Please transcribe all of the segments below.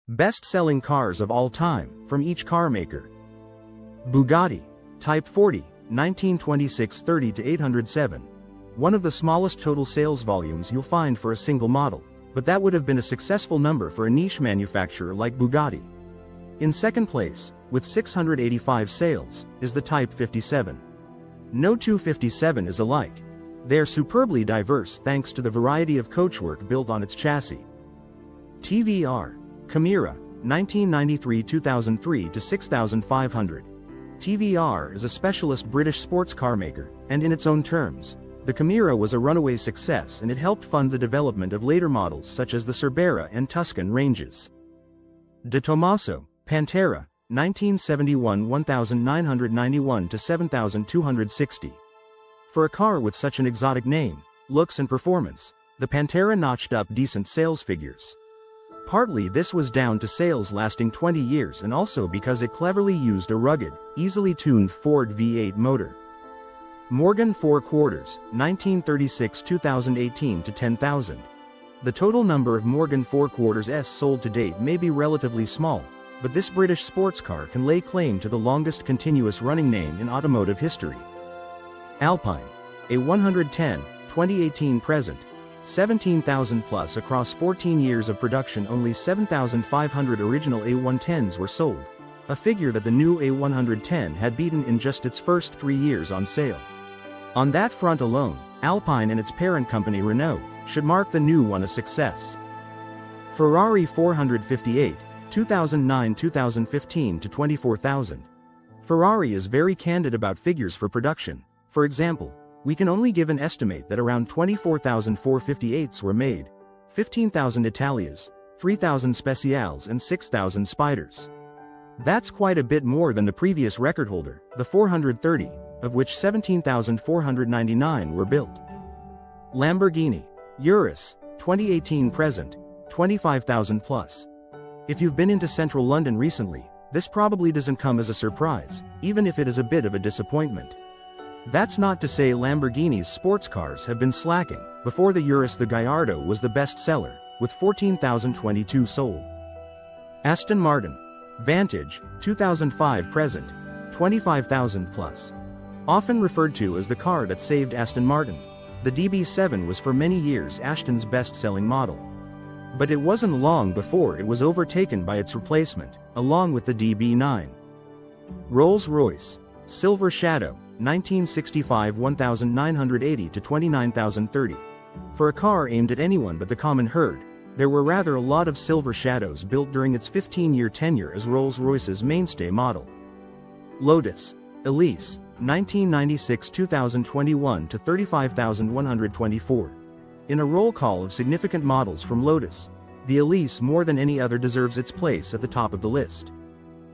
Best-selling cars of all time, from each car maker. Bugatti, Type 40, 1926-30 to 807. One of the smallest total sales volumes you'll find for a single model, but that would have been a successful number for a niche manufacturer like Bugatti. In second place, with 685 sales, is the Type 57. No two 57 is alike. They are superbly diverse thanks to the variety of coachwork built on its chassis. TVR, Camira, 1993-2003 to 6500. TVR is a specialist British sports car maker, and in its own terms, the Camira was a runaway success and it helped fund the development of later models such as the Cerbera and Tuscan ranges. De Tomaso, Pantera, 1971-1991 to 7260. For a car with such an exotic name, looks and performance, the Pantera notched up decent sales figures. Partly this was down to sales lasting 20 years and also because it cleverly used a rugged, easily tuned Ford V8 motor. Morgan 4 Quarters, 1936-2018 to 10,000. The total number of Morgan 4 Quarters S sold to date may be relatively small, but this British sports car can lay claim to the longest continuous running name in automotive history. Alpine, A110, 2018 present, 17,000 plus across 14 years of production. Only 7,500 original A110s were sold, a figure that the new A110 had beaten in just its first 3 years on sale. On that front alone, Alpine and its parent company Renault should mark the new one a success. Ferrari 458, 2009-2015 to 24,000. Ferrari is very candid about figures for production. For example, we can only give an estimate that around 24,000 458s were made, 15,000 Italias, 3,000 Speciales and 6,000 Spiders. That's quite a bit more than the previous record holder, the 430, of which 17,499 were built. Lamborghini, Urus, 2018 present, 25,000 plus. If you've been into central London recently, this probably doesn't come as a surprise, even if it is a bit of a disappointment. That's not to say Lamborghini's sports cars have been slacking. Before the Urus, the Gallardo was the best seller, with 14,022 sold. Aston Martin, Vantage, 2005 present, 25,000 plus. Often referred to as the car that saved Aston Martin, the DB7 was for many years Aston's best-selling model. But it wasn't long before it was overtaken by its replacement, along with the DB9. Rolls-Royce, Silver Shadow, 1965 1980 to 29,030. For a car aimed at anyone but the common herd, there were rather a lot of Silver Shadows built during its 15-year tenure as Rolls-Royce's mainstay model. Lotus, Elise, 1996-2021 to 35,124. In a roll call of significant models from Lotus, the Elise more than any other deserves its place at the top of the list.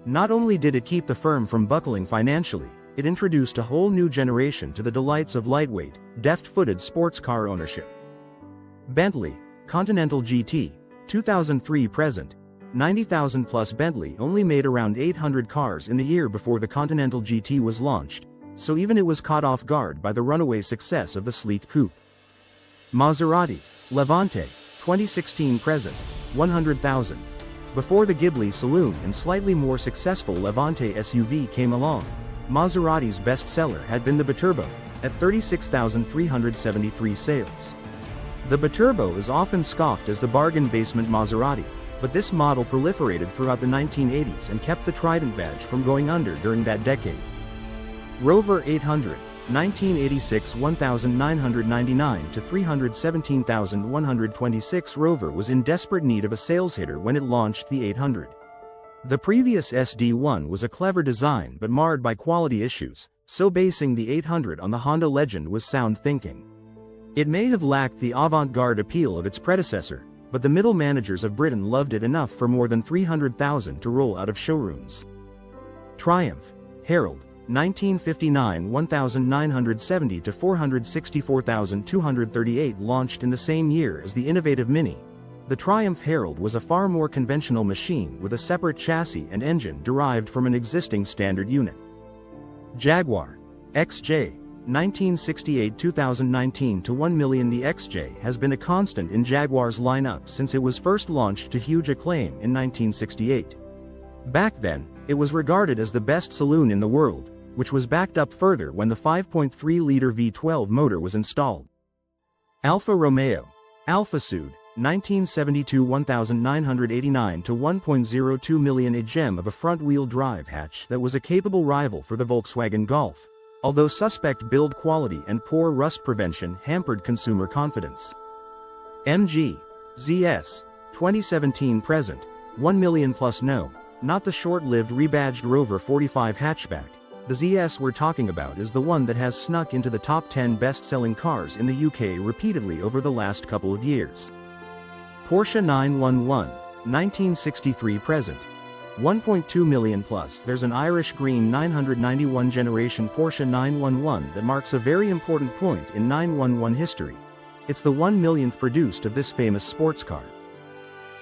Not only did it keep the firm from buckling financially, it introduced a whole new generation to the delights of lightweight, deft-footed sports car ownership. Bentley, Continental GT, 2003 present, 90,000 plus. Bentley only made around 800 cars in the year before the Continental GT was launched, so even it was caught off guard by the runaway success of the sleek coupe. Maserati, Levante, 2016 present, 100,000. Before the Ghibli Saloon and slightly more successful Levante SUV came along, Maserati's best seller had been the Biturbo, at 36,373 sales. The Biturbo is often scoffed as the bargain basement Maserati, but this model proliferated throughout the 1980s and kept the Trident badge from going under during that decade. Rover 800, 1986 1999 to 317,126. Rover was in desperate need of a sales hitter when it launched the 800. The previous SD1 was a clever design but marred by quality issues, so basing the 800 on the Honda Legend was sound thinking. It may have lacked the avant-garde appeal of its predecessor, but the middle managers of Britain loved it enough for more than 300,000 to roll out of showrooms. Triumph, Herald, 1959 1970 to 464,238. Launched in the same year as the innovative Mini, the Triumph Herald was a far more conventional machine with a separate chassis and engine derived from an existing standard unit. Jaguar, XJ, 1968-2019 to 1 million. The XJ has been a constant in Jaguar's lineup since it was first launched to huge acclaim in 1968. Back then, it was regarded as the best saloon in the world, which was backed up further when the 5.3-liter V12 motor was installed. Alfa Romeo, Alfa Sud, 1972-1989 to 1.02 million. A gem of a front-wheel drive hatch that was a capable rival for the Volkswagen Golf, although suspect build quality and poor rust prevention hampered consumer confidence. MG ZS, 2017-present, 1 million plus. No, not the short-lived rebadged Rover 45 hatchback. The ZS we're talking about is the one that has snuck into the top 10 best-selling cars in the UK repeatedly over the last couple of years. Porsche 911, 1963-present, 1.2 million plus. There's an Irish green 991 generation Porsche 911 that marks a very important point in 911 history. It's the 1 millionth produced of this famous sports car.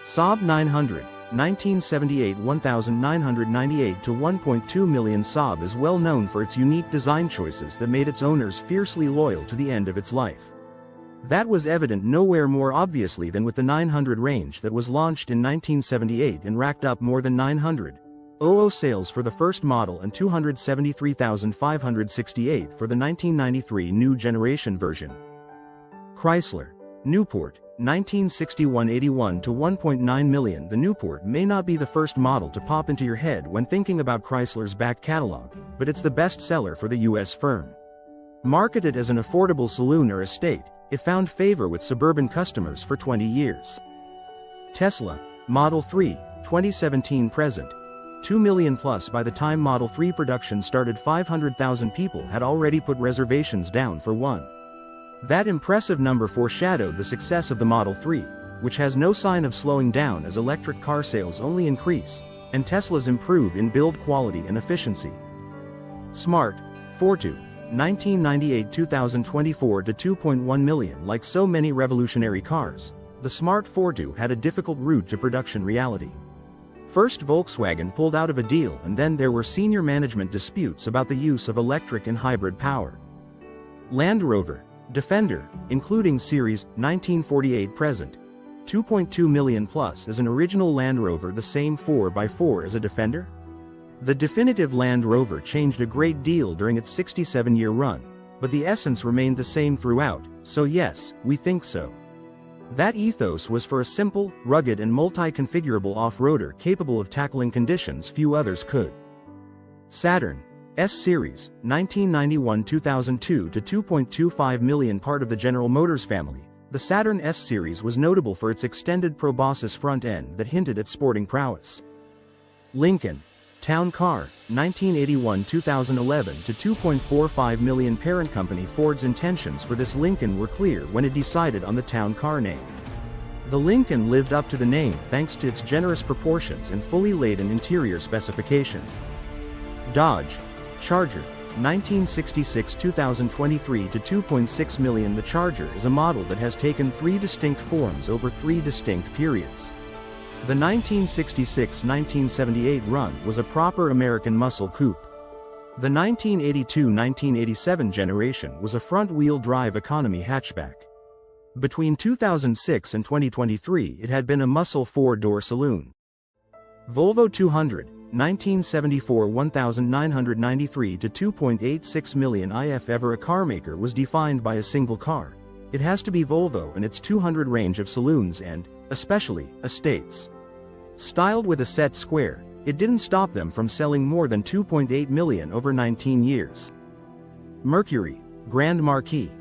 Saab 900, 1978 1998 to 1.2 million. Saab is well known for its unique design choices that made its owners fiercely loyal to the end of its life. That was evident nowhere more obviously than with the 900 range that was launched in 1978 and racked up more than 900,000 sales for the first model and 273,568 for the 1993 new generation version. Chrysler Newport, 1961-81 to 1.9 million. The Newport may not be the first model to pop into your head when thinking about Chrysler's back catalog, but it's the best seller for the US firm. Marketed as an affordable saloon or estate, it found favor with suburban customers for 20 years. Tesla Model 3, 2017-present, 2 million plus. By the time Model 3 production started, 500,000 people had already put reservations down for one. That impressive number foreshadowed the success of the Model 3, which has no sign of slowing down as electric car sales only increase, and Teslas improve in build quality and efficiency. Smart Fortwo, 1998-2024 to 2.1 million. Like so many revolutionary cars, the Smart Fortwo had a difficult route to production reality. First, Volkswagen pulled out of a deal, and then there were senior management disputes about the use of electric and hybrid power. Land Rover Defender, including Series, 1948-present, 2.2 million plus. Is an original Land Rover the same 4x4 as a Defender? The definitive Land Rover changed a great deal during its 67-year run, but the essence remained the same throughout, so yes, we think so. That ethos was for a simple, rugged and multi-configurable off-roader capable of tackling conditions few others could. Saturn S-Series, 1991-2002 to 2.25 million. Part of the General Motors family, the Saturn S-Series was notable for its extended proboscis front end that hinted at sporting prowess. Lincoln Town Car, 1981-2011 to 2.45 million. Parent company Ford's intentions for this Lincoln were clear when it decided on the Town Car name. The Lincoln lived up to the name thanks to its generous proportions and fully laden interior specification. Dodge Charger, 1966-2023 to 2.6 million. The Charger is a model that has taken three distinct forms over three distinct periods. The 1966-1978 run was a proper American muscle coupe. The 1982-1987 generation was a front-wheel drive economy hatchback. Between 2006 and 2023 it had been a muscle four-door saloon. Volvo 200, 1974-1993 to 2.86 million. If ever a carmaker was defined by a single car, it has to be Volvo and its 200 range of saloons and, especially, estates. Styled with a set square, it didn't stop them from selling more than 2.8 million over 19 years. Mercury Grand Marquis,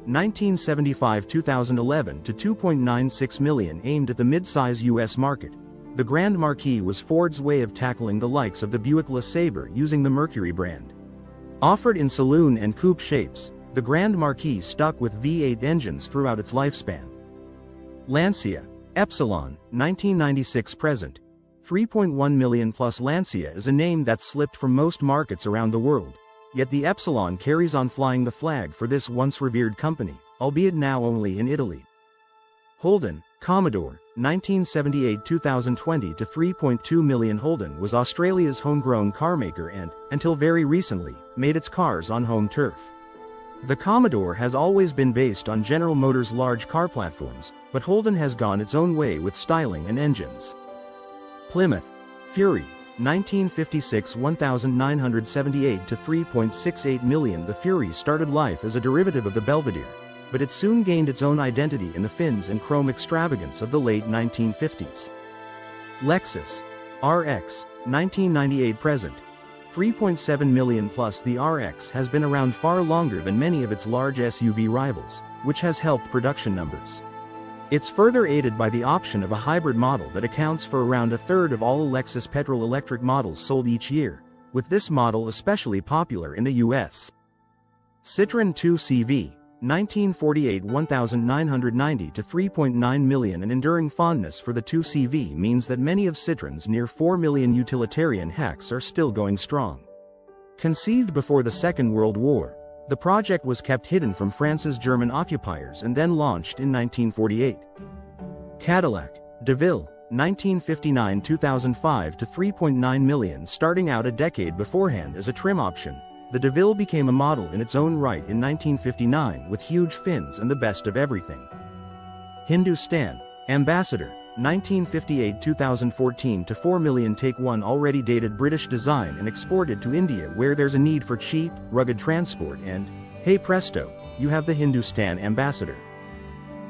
1975-2011 to 2.96 million. Aimed at the mid-size US market, the Grand Marquis was Ford's way of tackling the likes of the Buick LeSabre using the Mercury brand. Offered in saloon and coupe shapes, the Grand Marquis stuck with V8 engines throughout its lifespan. Lancia Epsilon, 1996-present, 3.1 million plus. Lancia is a name that slipped from most markets around the world, yet the Epsilon carries on flying the flag for this once revered company, albeit now only in Italy. Holden Commodore, 1978-2020 to 3.2 million. Holden was Australia's homegrown carmaker and, until very recently, made its cars on home turf. The Commodore has always been based on General Motors' large car platforms, but Holden has gone its own way with styling and engines. Plymouth Fury, 1956 $1,978 to $3.68 million. The Fury started life as a derivative of the Belvedere, but it soon gained its own identity in the fins and chrome extravagance of the late 1950s. Lexus RX, 1998 present, 3.7 million plus. The RX has been around far longer than many of its large SUV rivals, which has helped production numbers. It's further aided by the option of a hybrid model that accounts for around a third of all Lexus petrol-electric models sold each year, with this model especially popular in the US. Citroën 2CV, 1948 $1,990 to $3.9 million. An enduring fondness for the 2CV means that many of Citroën's near 4 million utilitarian hacks are still going strong. Conceived before the Second World War, the project was kept hidden from France's German occupiers and then launched in 1948. Cadillac DeVille, 1959-2005 to $3.9 million. Starting out a decade beforehand as a trim option, the DeVille became a model in its own right in 1959 with huge fins and the best of everything. Hindustan Ambassador, 1958-2014 to $4 million. Take one already dated British design and export it to India where there's a need for cheap, rugged transport and, hey presto, you have the Hindustan Ambassador.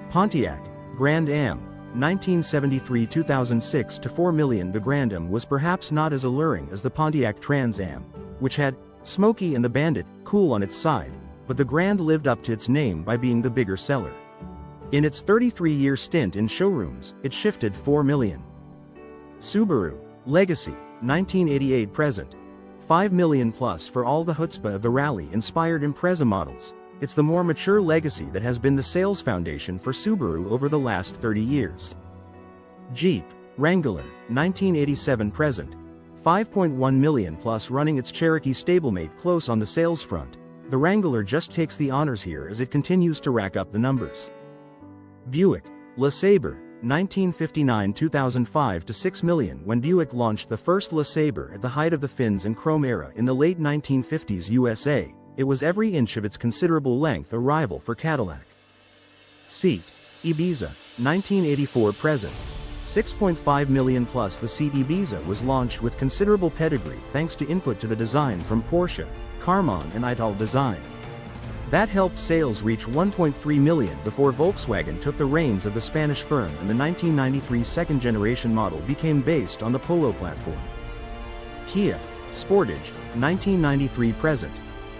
Pontiac Grand Am, 1973-2006 to $4 million. The Grand Am was perhaps not as alluring as the Pontiac Trans Am, which had Smokey and the Bandit cool on its side, but the Grand lived up to its name by being the bigger seller. In its 33-year stint in showrooms, it shifted $4 million. Subaru Legacy, 1988 present, $5 million plus. For all the chutzpah of the rally-inspired Impreza models, it's the more mature Legacy that has been the sales foundation for Subaru over the last 30 years. Jeep Wrangler, 1987 present, $5.1 million plus. Running its Cherokee stablemate close on the sales front, the Wrangler just takes the honors here as it continues to rack up the numbers. Buick LeSabre, 1959-2005 to $6 million. When Buick launched the first LeSabre at the height of the fins and chrome era in the late 1950s USA, it was every inch of its considerable length a rival for Cadillac. Seat Ibiza, 1984 present, $6.5 million plus. The Seat Ibiza was launched with considerable pedigree thanks to input to the design from Porsche, Karmann and Ital Design. That helped sales reach 1.3 million before Volkswagen took the reins of the Spanish firm and the 1993 second-generation model became based on the Polo platform. Kia Sportage, 1993 present,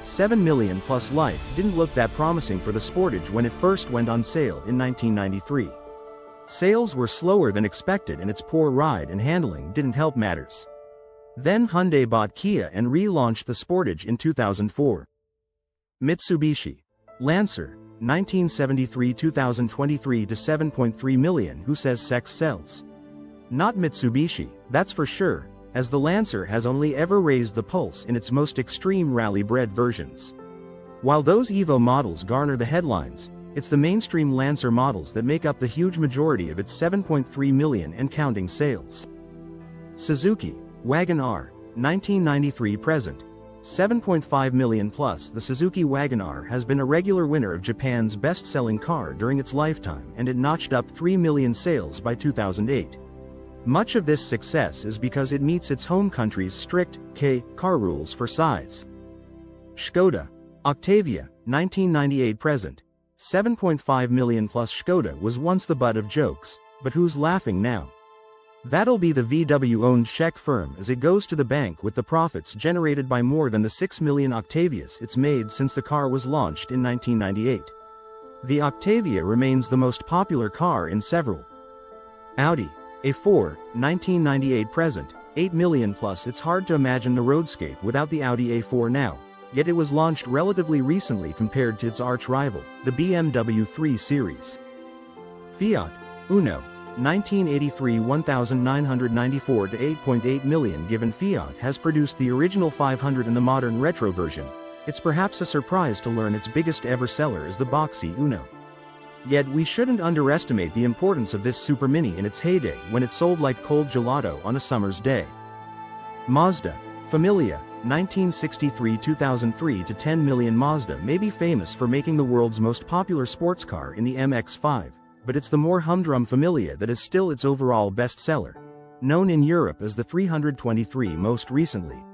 $7 million plus. Life didn't look that promising for the Sportage when it first went on sale in 1993. Sales were slower than expected and its poor ride and handling didn't help matters. Then Hyundai bought Kia and relaunched the Sportage in 2004. Mitsubishi Lancer, 1973-2023 to $7.3 million. Who says sex sells? Not Mitsubishi, that's for sure, as the Lancer has only ever raised the pulse in its most extreme rally-bred versions. While those Evo models garner the headlines, it's the mainstream Lancer models that make up the huge majority of its 7.3 million and counting sales. Suzuki Wagon R, 1993 present, $7.5 million plus. The Suzuki Wagon R has been a regular winner of Japan's best-selling car during its lifetime and it notched up 3 million sales by 2008. Much of this success is because it meets its home country's strict car rules for size. Škoda Octavia, 1998 present, $7.5 million plus. Škoda was once the butt of jokes, but who's laughing now? That'll be the VW-owned Czech firm as it goes to the bank with the profits generated by more than the 6 million Octavias it's made since the car was launched in 1998. The Octavia remains the most popular car in several. Audi A4, 1998 present, 8 million plus. It's hard to imagine the roadscape without the Audi A4 now, yet it was launched relatively recently compared to its arch-rival, the BMW 3 Series. Fiat Uno, 1983 $1,994 to $8.8 million. Given Fiat has produced the original 500 and the modern retro version, it's perhaps a surprise to learn its biggest ever seller is the boxy Uno. Yet we shouldn't underestimate the importance of this super mini in its heyday when it sold like cold gelato on a summer's day. Mazda Familia, 1963-2003 to 10 million. Mazda may be famous for making the world's most popular sports car in the MX-5, but it's the more humdrum Familia that is still its overall bestseller, known in Europe as the 323 most recently.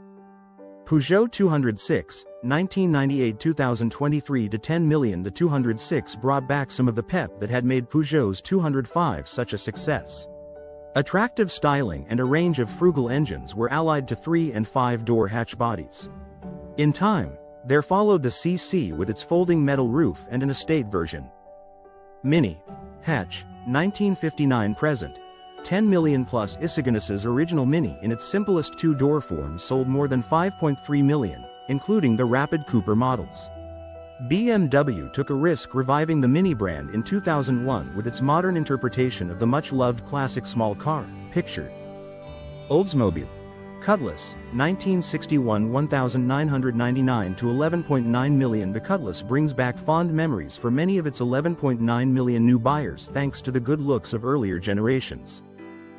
Peugeot 206, 1998-2023 to 10 million. The 206 brought back some of the pep that had made Peugeot's 205 such a success. Attractive styling and a range of frugal engines were allied to 3- and 5-door hatch bodies. In time, there followed the CC with its folding metal roof and an estate version. Mini hatch, 1959 present. 10 million plus. Isignis's original Mini in its simplest 2-door form sold more than 5.3 million, including the Rapid Coupe models. BMW took a risk reviving the Mini brand in 2001 with its modern interpretation of the much-loved classic small car, pictured. Oldsmobile Cutlass, 1961 1,999 to 11.9 million. The Cutlass brings back fond memories for many of its 11.9 million new buyers thanks to the good looks of earlier generations.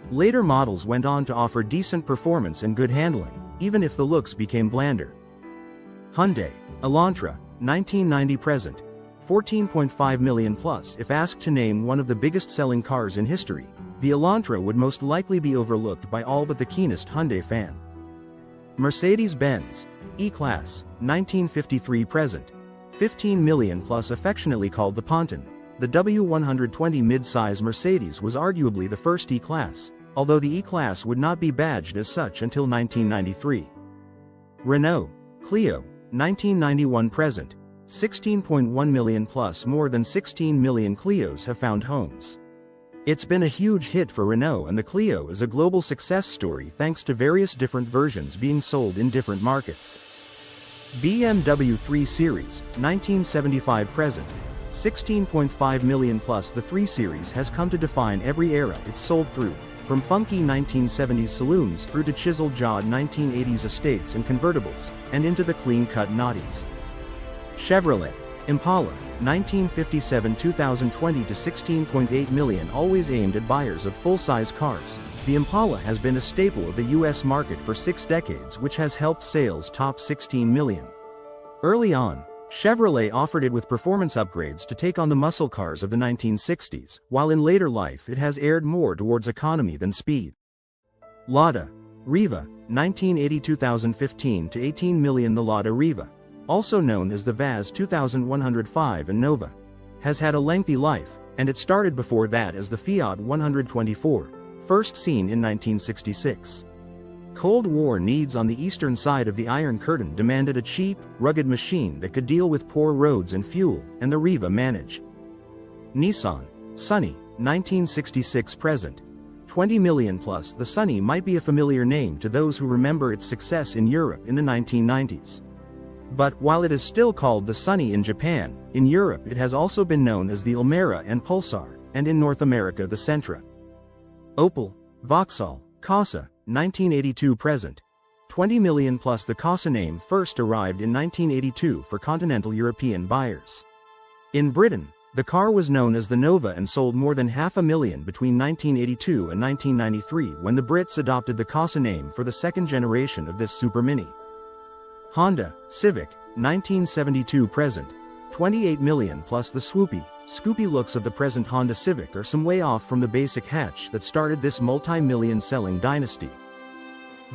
Later models went on to offer decent performance and good handling, even if the looks became blander. Hyundai Elantra, 1990 present. 14.5 million plus. If asked to name one of the biggest selling cars in history, the Elantra would most likely be overlooked by all but the keenest Hyundai fan. Mercedes-Benz E-Class, 1953 present. 15 million plus. Affectionately called the Ponton, the W120 mid-size Mercedes was arguably the first E-Class, although the E-Class would not be badged as such until 1993. Renault Clio, 1991 present. 16.1 million plus. More than 16 million Clios have found homes. It's been a huge hit for Renault, and the Clio is a global success story thanks to various different versions being sold in different markets. BMW 3 Series, 1975 present. 16.5 million plus. The 3 Series has come to define every era it's sold through, from funky 1970s saloons through to chiseled-jawed 1980s estates and convertibles, and into the clean-cut naughties. Chevrolet Impala, 1957-2020 to 16.8 million. Always aimed at buyers of full-size cars, the Impala has been a staple of the US market for 6 decades, which has helped sales top 16 million. Early on, Chevrolet offered it with performance upgrades to take on the muscle cars of the 1960s, while in later life it has erred more towards economy than speed. Lada Riva, 1980-2015 to 18 million. The Lada Riva, also known as the Vaz 2105 and Nova, has had a lengthy life, and it started before that as the Fiat 124, first seen in 1966. Cold War needs on the eastern side of the Iron Curtain demanded a cheap, rugged machine that could deal with poor roads and fuel, and the Riva managed. Nissan Sunny, 1966 present. 20 million plus. The Sunny might be a familiar name to those who remember its success in Europe in the 1990s. But while it is still called the Sunny in Japan, in Europe it has also been known as the Almera and Pulsar, and in North America the Sentra. Opel Vauxhall Corsa, 1982 present. 20 million plus. The Corsa name first arrived in 1982 for continental European buyers. In Britain, the car was known as the Nova and sold more than 500,000 between 1982 and 1993 when the Brits adopted the Corsa name for the second generation of this super mini. Honda Civic, 1972 present. 28 million plus. The swoopy looks of the present Honda Civic are some way off from the basic hatch that started this multi-million selling dynasty.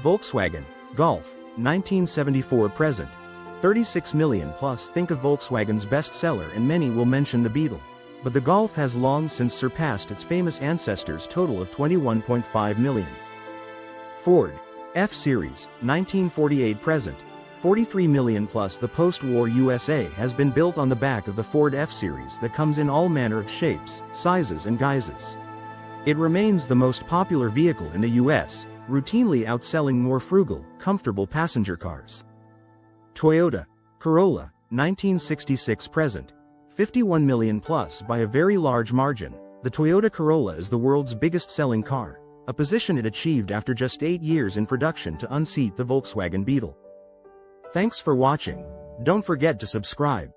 Volkswagen Golf, 1974 present. 36 million plus. Think of Volkswagen's bestseller and many will mention the Beetle, but the Golf has long since surpassed its famous ancestors' total of 21.5 million. Ford F-Series, 1948 present. 43 million plus. The post-war USA has been built on the back of the Ford F-Series that comes in all manner of shapes, sizes and guises. It remains the most popular vehicle in the US, routinely outselling more frugal, comfortable passenger cars. Toyota Corolla, 1966 present. 51 million plus. By a very large margin, the Toyota Corolla is the world's biggest selling car, a position it achieved after just 8 years in production to unseat the Volkswagen Beetle. Thanks for watching. Don't forget to subscribe.